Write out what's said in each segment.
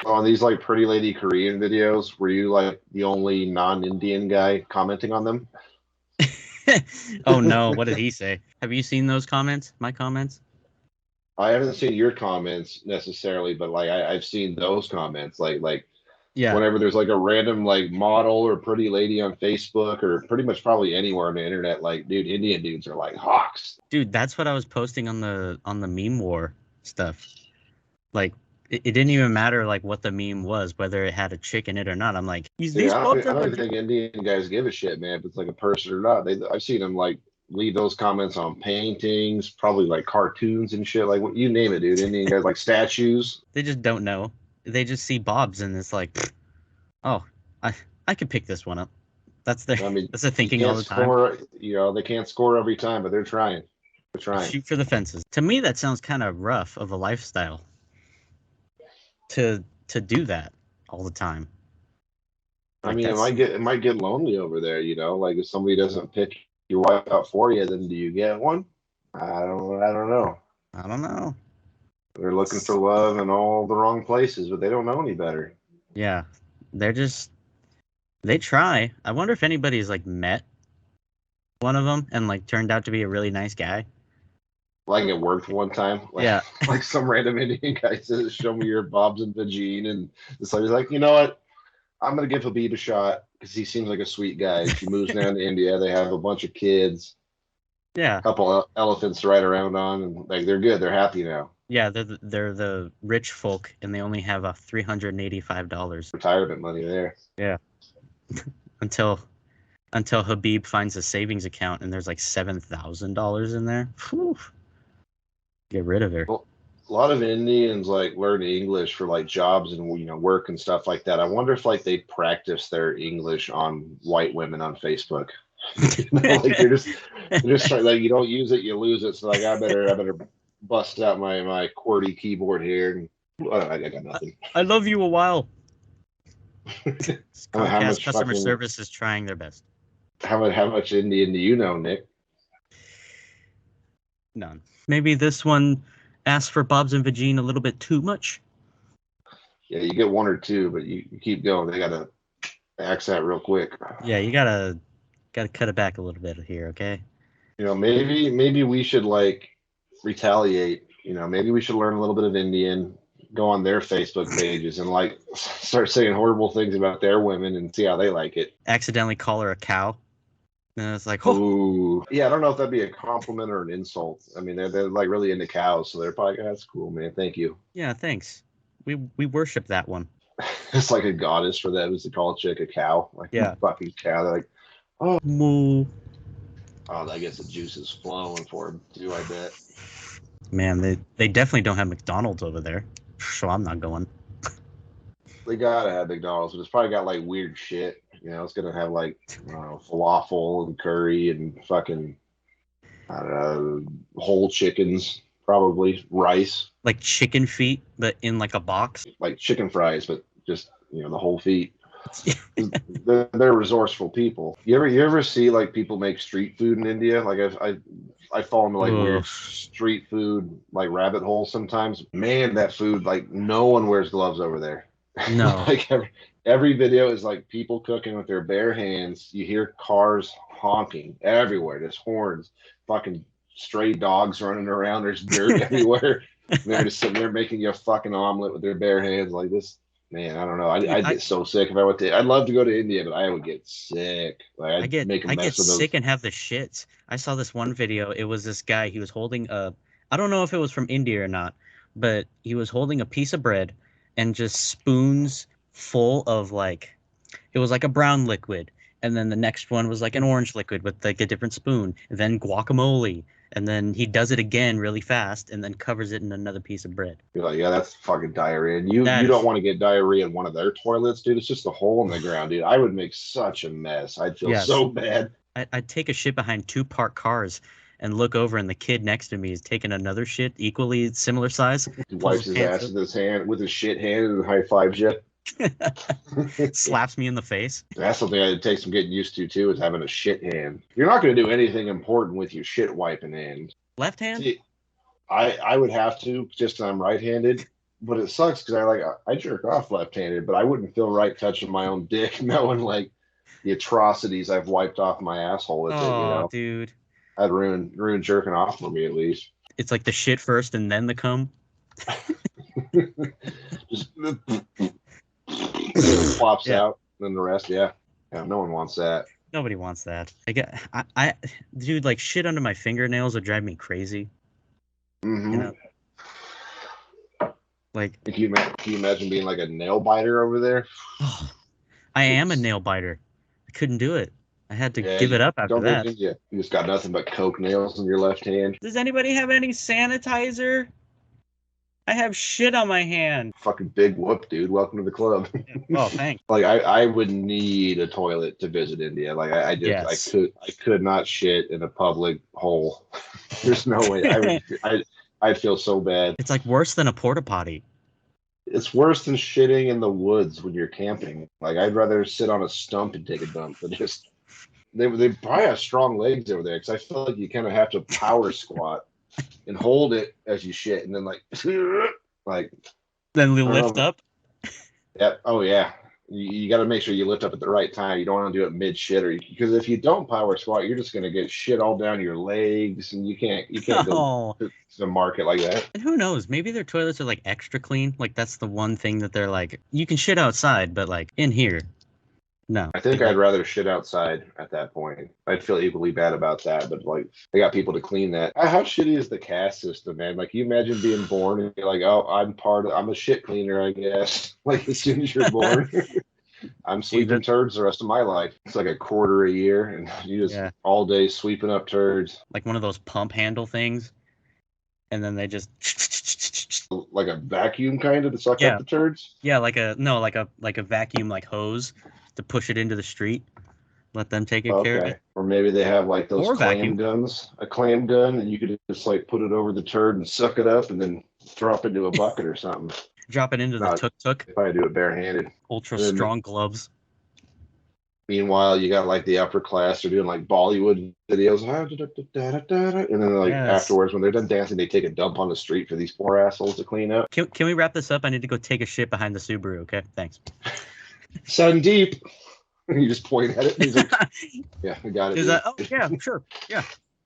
on these like pretty lady Korean videos, were you like the only non-Indian guy commenting on them? Oh no, what did he say? Have you seen those comments? My comments? I haven't seen your comments necessarily, but like I've seen those comments. Like Yeah. whenever there's like a random like model or pretty lady on Facebook or pretty much probably anywhere on the internet, like dude, Indian dudes are like hawks. Dude, that's what I was posting on the meme war stuff. Like it didn't even matter like what the meme was, whether it had a chick in it or not. I'm like, Dude, these bobs I are don't even legit. think Indian guys give a shit, man, if it's like a person or not. I've seen them like leave those comments on paintings, probably like cartoons and shit. Like what you name it, dude. Indian guys like statues. They just don't know. They just see bobs and it's like, oh, I I could pick this one up. That's their I mean, that's their you thinking all can't the time. score, they can't score every time, but they're trying. They're trying. Shoot for the fences. To me, that sounds kind of rough of a lifestyle to do that all the time. I Like mean, that's it might get lonely over there, like if somebody doesn't pick your wife out for you, then do you get one? I don't know. I don't know. They're looking for love in all the wrong places, but they don't know any better. Yeah, they're just they try. I wonder if anybody's like met one of them and like turned out to be a really nice guy. Like it worked one time. Like, Yeah. like some random Indian guy says, "Show me your Bob's and Vagene," and this lady's like, "You know what? I'm gonna give Habib a shot because he seems like a sweet guy." She moves down to India. They have a bunch of kids, Yeah. a couple of elephants to ride around on, and like they're good. They're happy now. Yeah, they're the rich folk and they only have a $385 Retirement money there. yeah until until Habib finds a savings account and there's like $7,000 in there. Whew. Get rid of her. Well, a lot of Indians like learn English for like jobs and work and stuff like that. I wonder if like they practice their English on white women on Facebook. Like they're just trying, like you don't use it, you lose it. So like I better bust out my QWERTY keyboard here. And I got nothing. I love you a while. How Comcast much customer fucking service is trying their best. how much Indian do you know, Nick? None. Maybe this one asked for Bob's and Vagine a little bit too much. Yeah, you get one or two, but you keep going. They gotta axe that real quick. Yeah, you gotta cut it back a little bit here, okay? Maybe we should like retaliate. Maybe we should learn a little bit of Indian, go on their Facebook pages and like start saying horrible things about their women and see how they like it. Accidentally call her a cow. And it's like, oh, Ooh, yeah, I don't know if that'd be a compliment or an insult. I mean, they're like really into cows, so they're probably that's cool, man. Thank you. yeah, thanks. We worship that one. It's like a goddess for them is to call a chick a cow, like Yeah. fucking cow. They're like, oh, Moo. oh, I guess the juice is flowing for them too. I bet. Man, they definitely don't have McDonald's over there, so I'm not going. They gotta have McDonald's, but it's probably got like weird shit. It's gonna have like I don't know, falafel and curry and fucking I don't know, whole chickens, probably rice, Like chicken feet, but in like a box. like chicken fries, but just the whole feet. They're resourceful people. You ever see like people make street food in India? Like I fall into like weird street food like rabbit holes sometimes. Man, that food, like no one wears gloves over there. No. Like every video is like people cooking with their bare hands. You hear cars honking everywhere. There's horns, fucking stray dogs running around. There's dirt everywhere. And they're just sitting there making you a fucking omelet with their bare hands like this. Man, I don't know. I'd get so sick if I went to. I'd love to go to India, but I would get sick. Like I get those. sick and have the shits. I saw this one video. It was this guy. He was holding a. I don't know if it was from India or not, but he was holding a piece of bread and just spoons full of like. It was like a brown liquid, and then the next one was like an orange liquid with like a different spoon, and then guacamole. And then he does it again really fast and then covers it in another piece of bread. You're like, yeah, that's fucking diarrhea. And you don't want to get diarrhea in one of their toilets, dude. It's just a hole in the ground, dude. I would make such a mess. I'd feel so bad. I'd take a shit behind two parked cars and look over, and the kid next to me is taking another shit equally similar size. He wipes his ass with his hand, with his shit hand, and high fives you. Slaps me in the face. That's something it takes some getting used to too, is having a shit hand. You're not going to do anything important with your shit wiping hand. Left hand? See, I would have to, just 'cause I'm right-handed. but it sucks because I jerk off left-handed, but I wouldn't feel right touching my own dick, knowing like the atrocities I've wiped off my asshole with it. Oh, dude. I'd ruin jerking off for me at least. It's like the shit first and then the cum. Just plops Yeah. out, then the rest. Yeah, no one wants that. Nobody wants that. Dude, like shit under my fingernails would drive me crazy. Mm-hmm. You know, like. Can you imagine being like a nail biter over there? Oh, I am a nail biter. I couldn't do it. I had to give it up after that. You just got nothing but coke nails in your left hand. Does anybody have any sanitizer? I have shit on my hand. Fucking big whoop, dude. Welcome to the club. Oh, thanks. Like I would need a toilet to visit India. Like I could not shit in a public hole. There's no way. I'd feel so bad. It's like worse than a porta potty. It's worse than shitting in the woods when you're camping. Like I'd rather sit on a stump and take a dump than just. They probably have strong legs over there because I feel like you kind of have to power squat and hold it as you shit, and then like then we lift up. Yeah. Oh yeah. You got to make sure you lift up at the right time. You don't want to do it mid shit, because if you don't power squat, you're just gonna get shit all down your legs, and you can't go to the market like that. And who knows? Maybe their toilets are like extra clean. Like that's the one thing that they're like, you can shit outside, but like in here, no. I think I'd rather shit outside at that point. I'd feel equally bad about that, but like they got people to clean that. How shitty is the caste system, man? Like you imagine being born and you're like, oh, I'm a shit cleaner, I guess. Like as soon as you're born, I'm sweeping turds the rest of my life. It's like a quarter a year, and you just all day sweeping up turds. Like one of those pump handle things, and then they just like a vacuum kind of to suck up the turds. Yeah, like a vacuum like hose to push it into the street. Let them take care of it. Or maybe they have like those clam guns, a clam gun, and you could just like put it over the turd and suck it up and then drop it into a bucket or something. Drop it into the tuk-tuk. If I do it barehanded. Ultra strong gloves. Meanwhile, you got like the upper class, they're doing like Bollywood videos. And then like afterwards, when they're done dancing, they take a dump on the street for these poor assholes to clean up. Can we wrap this up? I need to go take a shit behind the Subaru, okay? Thanks. Sandeep. You just point at it. He's like, yeah, I got it. Oh, yeah, sure. Yeah.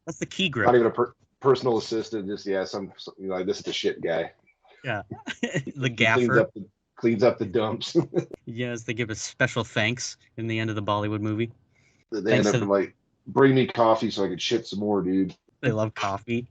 That's the key grip. Not even a personal assistant. Just, some like, this is the shit guy. Yeah. The gaffer. Cleans up the dumps. Yes, they give a special thanks in the end of the Bollywood movie. They end up like, bring me coffee so I can shit some more, dude. They love coffee.